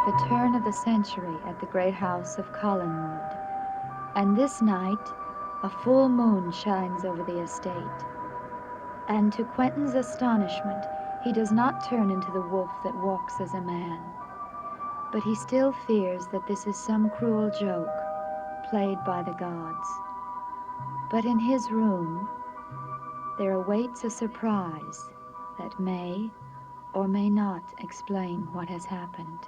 the turn of the century at the great house of Collinwood. And this night, a full moon shines over the estate. And to Quentin's astonishment, he does not turn into the wolf that walks as a man. But he still fears that this is some cruel joke played by the gods. But in his room, there awaits a surprise that may or may not explain what has happened.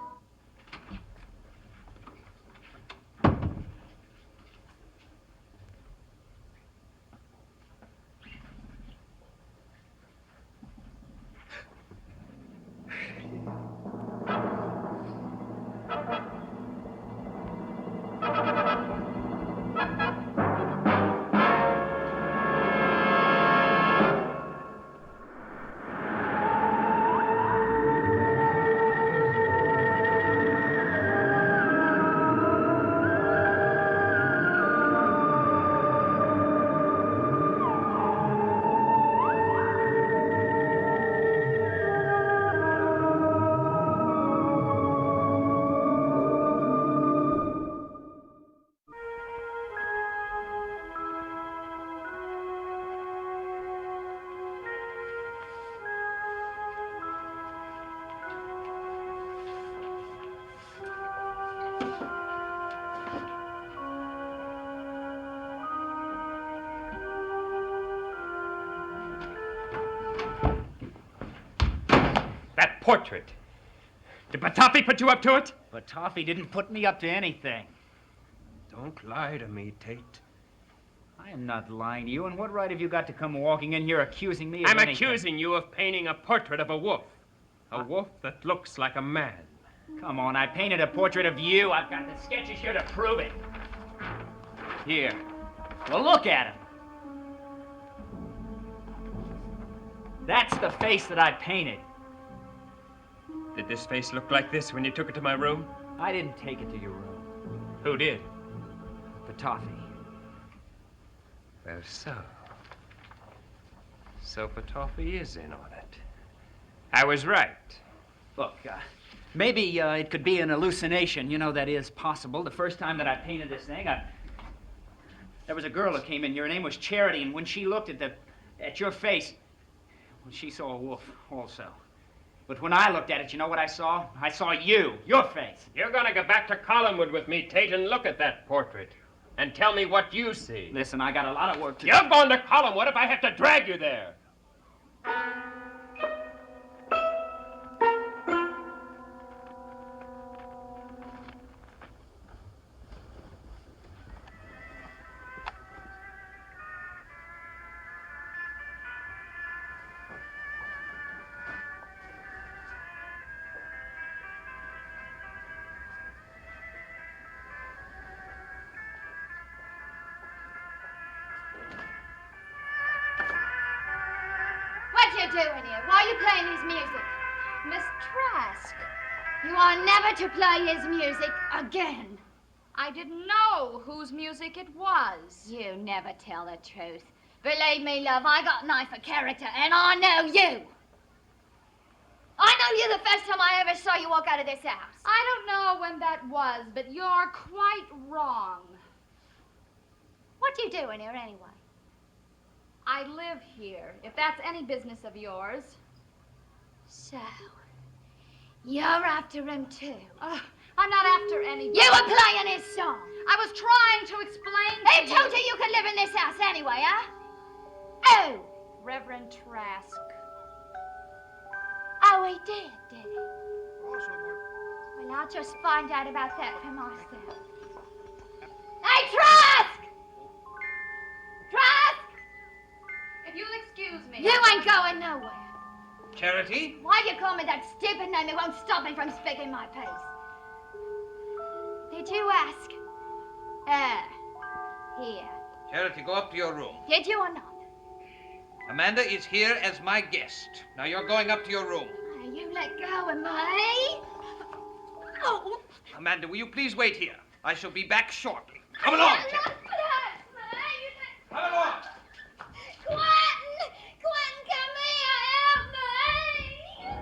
That portrait. Did Batoffi put you up to it? Batoffi didn't put me up to anything. Don't lie to me, Tate. I am not lying to you, and what right have you got to come walking in here accusing me of I'm anything? accusing you of painting a portrait of a wolf. A wolf that looks like a man. Come on, I painted a portrait of you. I've got the sketches here to prove it. Here. Well, look at him. That's the face that I painted. Did this face look like this when you took it to my room? I didn't take it to your room. Who did? Batoffi. Well, so Batoffi is in on it. I was right. Look, maybe it could be an hallucination. You know, that is possible. The first time that I painted this thing, there was a girl that came in. Your name was Charity, and when she looked at your face, well, she saw a wolf also. But when I looked at it, you know what I saw? I saw you, your face. You're gonna go back to Collinwood with me, Tate, and look at that portrait. And tell me what you see. Listen, I got a lot of work to do. You're going to Collinwood if I have to drag you there. What you doing here? Why are you playing his music? Miss Trask, you are never to play his music again. I didn't know whose music it was. You never tell the truth. Believe me, love, I got an eye for character, and I know you. I know you the first time I ever saw you walk out of this house. I don't know when that was, but you're quite wrong. What you doing here anyway? I live here, if that's any business of yours. So, you're after him too. I'm not after anybody. You were playing his song. I was trying to explain Who to told you you could live in this house anyway, huh? Oh! Reverend Trask. Oh, he did he? Well, I'll just find out about that for myself. Hey, Trask! Trask! If you'll excuse me. You ain't going nowhere. Charity? Why do you call me that stupid name that won't stop me from speaking my piece? Did you ask? Here. Charity, go up to your room. Did you or not? Amanda is here as my guest. Now you're going up to your room. Oh, you let go of me. Oh. Amanda, will you please wait here? I shall be back shortly. Come along, Look Charity. what hurts me. Come along. Quentin! Quentin, come here! Help me!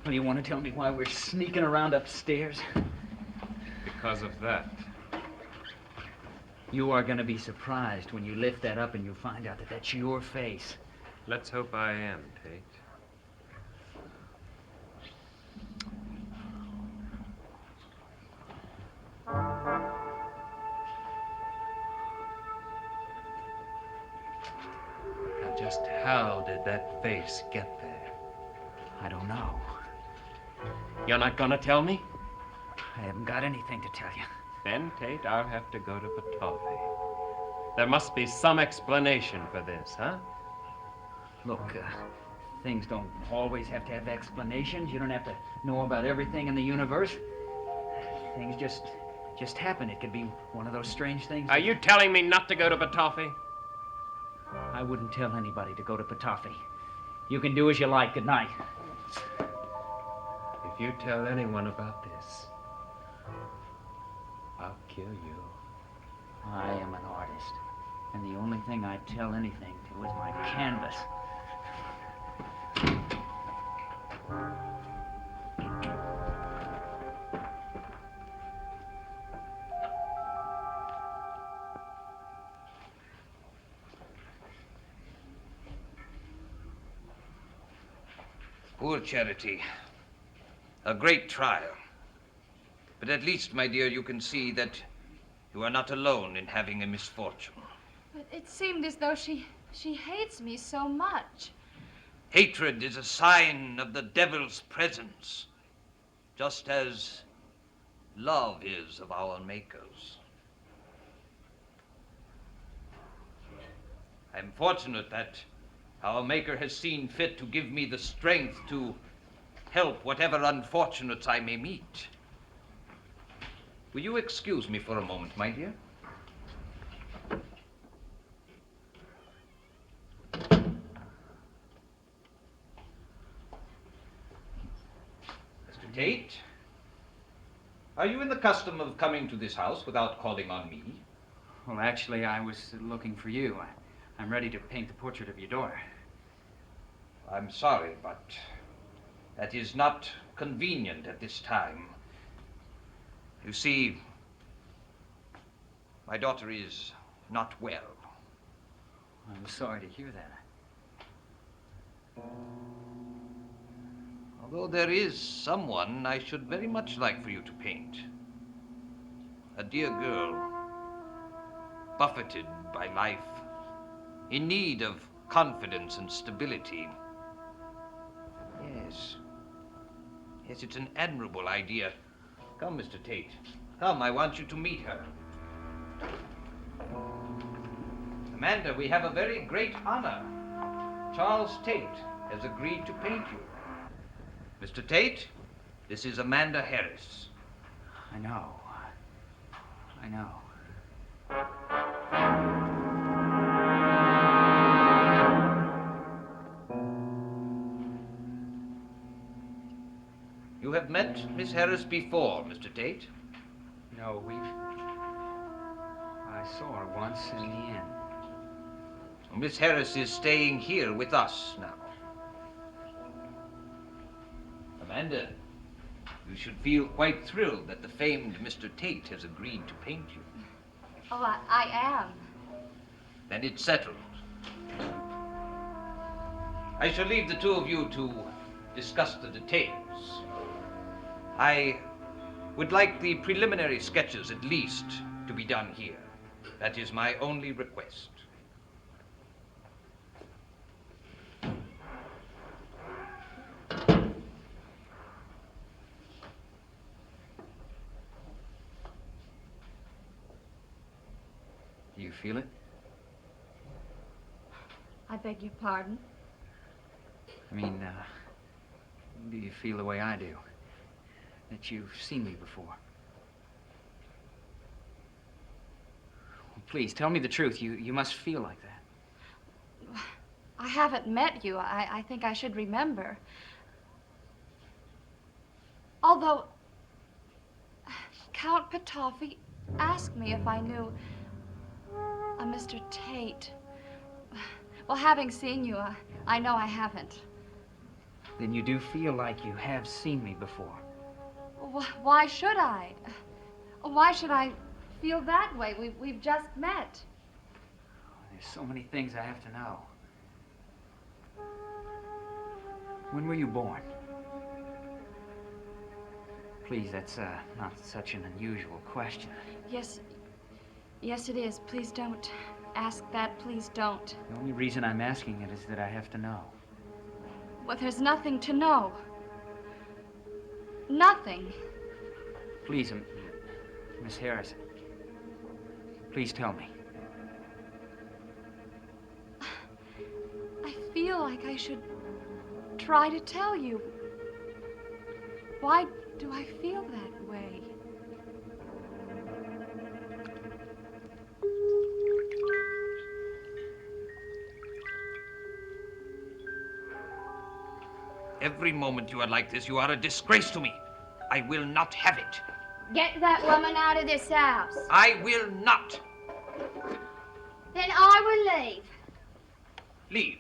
Well, you want to tell me why we're sneaking around upstairs? Because of that. You are going to be surprised when you lift that up and you find out that that's your face. Let's hope I am, Tate. Now, just how did that face get there? I don't know. You're not gonna tell me? I haven't got anything to tell you. Then, Tate, I'll have to go to Petofi. There must be some explanation for this, huh? Look, things don't always have to have explanations. You don't have to know about everything in the universe. Things just happen. It could be one of those strange things. Are you telling me not to go to Petofi? I wouldn't tell anybody to go to Petofi. You can do as you like. Good night. If you tell anyone about this, I'll kill you. I am an artist, and the only thing I tell anything to is my canvas. Poor Charity. A great trial. But at least, my dear, you can see that you are not alone in having a misfortune. But it seemed as though she hates me so much. Hatred is a sign of the devil's presence, just as love is of our makers. I'm fortunate that our Maker has seen fit to give me the strength to help whatever unfortunates I may meet. Will you excuse me for a moment, my dear? Mr. Tate, are you in the custom of coming to this house without calling on me? Well, actually, I was looking for you. I'm ready to paint the portrait of your daughter. I'm sorry, but that is not convenient at this time. You see, my daughter is not well. I'm sorry to hear that. Although there is someone I should very much like for you to paint. A dear girl, buffeted by life, in need of confidence and stability. Yes. Yes, it's an admirable idea. Come, Mr. Tate. Come, I want you to meet her. Amanda, we have a very great honor. Charles Tate has agreed to paint you. Mr. Tate, this is Amanda Harris. I know. I know. You have met Miss Harris before, Mr. Tate? No, I saw her once in the inn. Miss Harris is staying here with us now. Amanda, you should feel quite thrilled that the famed Mr. Tate has agreed to paint you. Oh, I am. Then it's settled. I shall leave the two of you to discuss the details. I would like the preliminary sketches, at least, to be done here. That is my only request. Do you feel it? I beg your pardon? I mean, do you feel the way I do? That you've seen me before? Well, please, tell me the truth. You must feel like that. I haven't met you. I think I should remember. Although Count Petofi asked me if I knew a Mr. Tate. Well, having seen you, I know I haven't. Then you do feel like you have seen me before. Why should I? Why should I feel that way? We've just met. There's so many things I have to know. When were you born? Please, that's not such an unusual question. Yes, it is. Please don't ask that. Please don't. The only reason I'm asking it is that I have to know. Well, there's nothing to know. Nothing. Please, Miss Harrison. Please tell me. I feel like I should try to tell you. Why do I feel that way? Every moment you are like this, you are a disgrace to me. I will not have it. Get that woman out of this house. I will not. Then I will leave. Leave.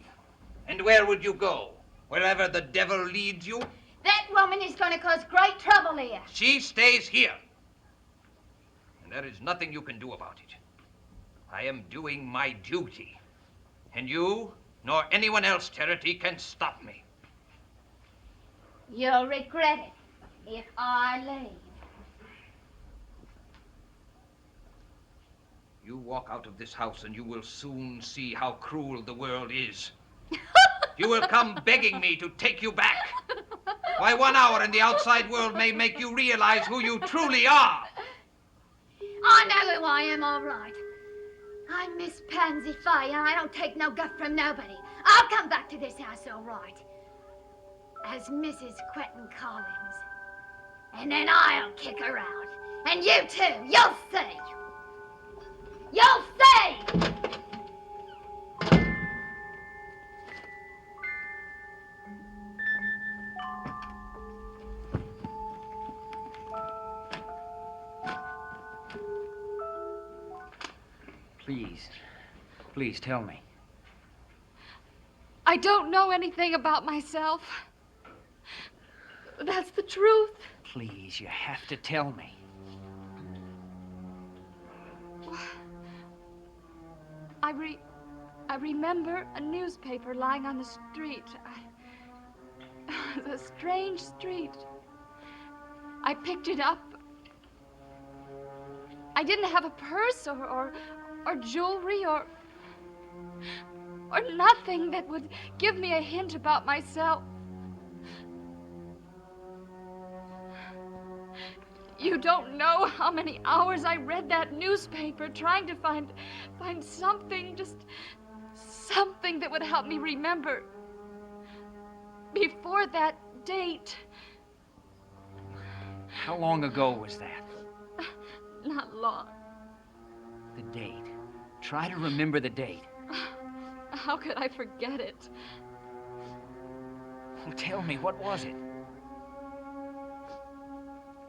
And where would you go? Wherever the devil leads you? That woman is going to cause great trouble here. She stays here. And there is nothing you can do about it. I am doing my duty. And you, nor anyone else, Charity, can stop me. You'll regret it if I leave. You walk out of this house and you will soon see how cruel the world is. You will come begging me to take you back. Why, 1 hour in the outside world may make you realize who you truly are. I know who I am, all right. I'm Miss Pansy Faye, and I don't take no guff from nobody. I'll come back to this house, all right. As Mrs. Quentin Collins. And then I'll kick her out. And you too, you'll see. You'll see! Please tell me. I don't know anything about myself. That's the truth. Please, you have to tell me. I remember a newspaper lying on the street. It was a strange street. I picked it up. I didn't have a purse or jewelry or nothing that would give me a hint about myself. You don't know how many hours I read that newspaper trying to find something, just something that would help me remember. Before that date. How long ago was that? Not long. The date. Try to remember the date. How could I forget it? Well, tell me, what was it?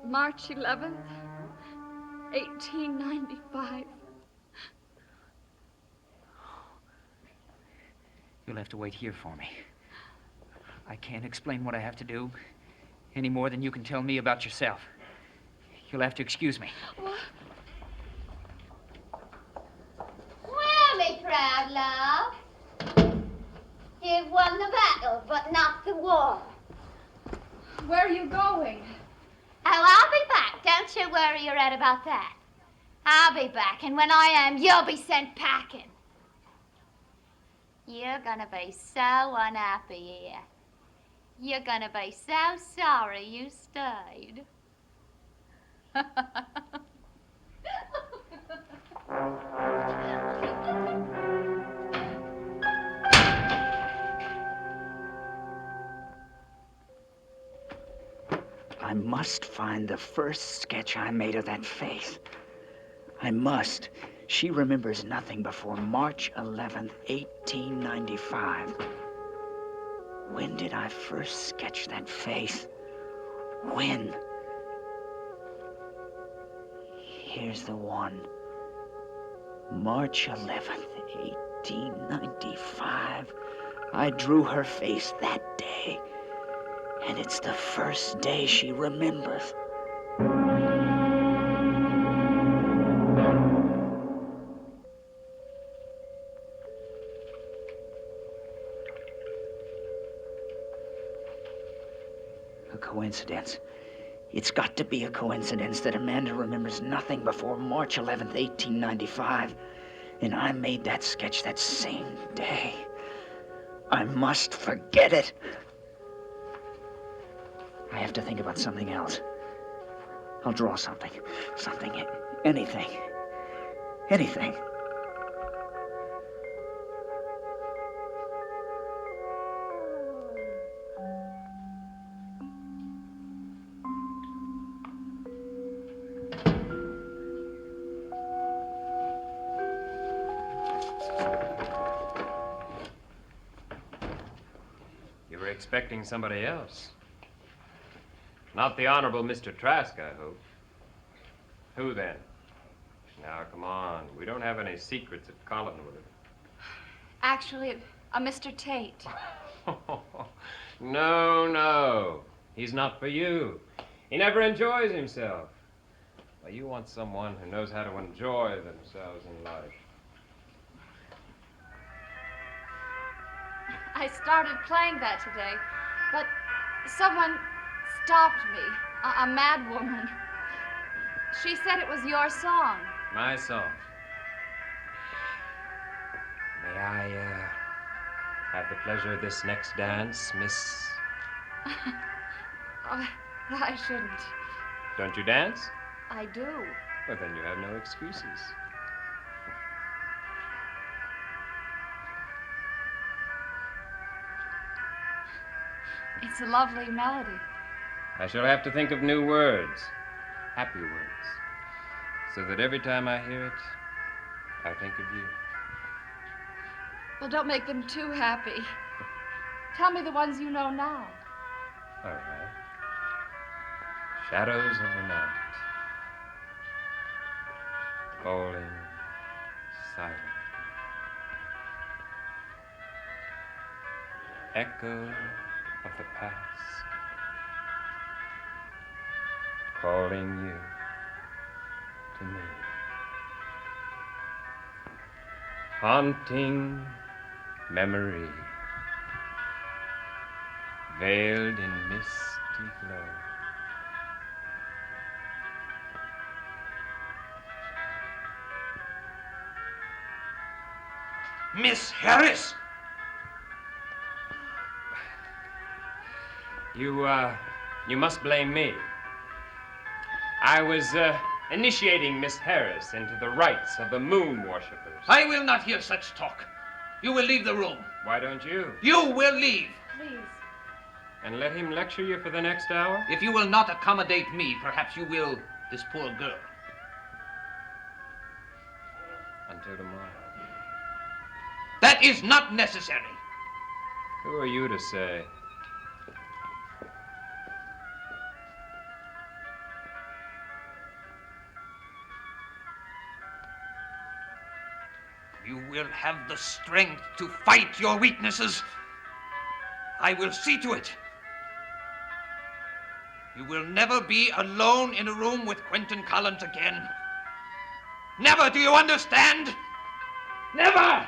March 11th, 1895. You'll have to wait here for me. I can't explain what I have to do any more than you can tell me about yourself. You'll have to excuse me. What? Well, me proud love. You've won the battle, but not the war. Where are you going? Oh, I'll be back. Don't you worry your head about that. I'll be back, and when I am, you'll be sent packing. You're gonna be so unhappy here. You're gonna be so sorry you stayed. I must find the first sketch I made of that face. I must. She remembers nothing before March 11th, 1895. When did I first sketch that face? When? Here's the one. March 11th, 1895. I drew her face that day. And it's the first day she remembers. A coincidence. It's got to be a coincidence that Amanda remembers nothing before March 11th, 1895. And I made that sketch that same day. I must forget it. I have to think about something else. I'll draw something. Something. Anything. Anything. You were expecting somebody else. Not the Honorable Mr. Trask, I hope. Who then? Now, come on. We don't have any secrets at Collinwood. Actually, a Mr. Tate. No, no. He's not for you. He never enjoys himself. Well, you want someone who knows how to enjoy themselves in life. I started playing that today, but someone stopped me. A mad woman. She said it was your song. My song. May I, have the pleasure of this next dance, Miss... Oh, I shouldn't. Don't you dance? I do. Well, then you have no excuses. It's a lovely melody. I shall have to think of new words. Happy words. So that every time I hear it, I think of you. Well, don't make them too happy. Tell me the ones you know now. All right. Shadows of the night. Falling silent. Echo of the past. Calling you to me. Haunting memory. Veiled in misty glow. Miss Harris! You must blame me. I was, initiating Miss Harris into the rites of the moon worshippers. I will not hear such talk. You will leave the room. Why don't you? You will leave. Please. And let him lecture you for the next hour? If you will not accommodate me, perhaps you will this poor girl. Until tomorrow. That is not necessary. Who are you to say? You will have the strength to fight your weaknesses. I will see to it. You will never be alone in a room with Quentin Collins again. Never, do you understand? Never!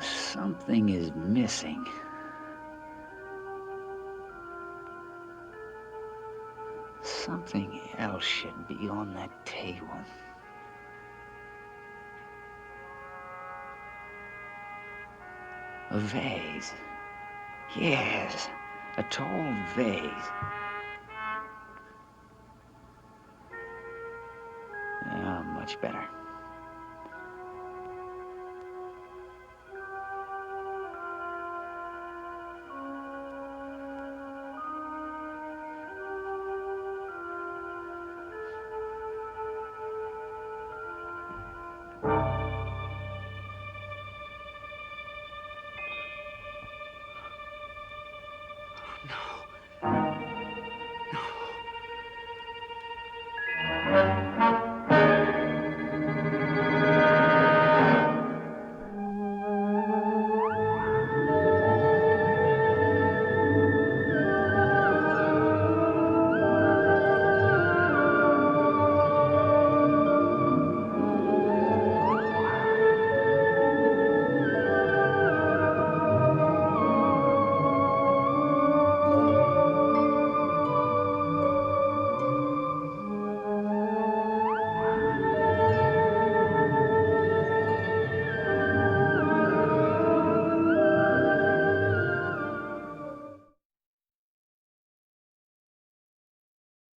Something is missing. Something else should be on that table. A vase. Yes, a tall vase. Ah, much better.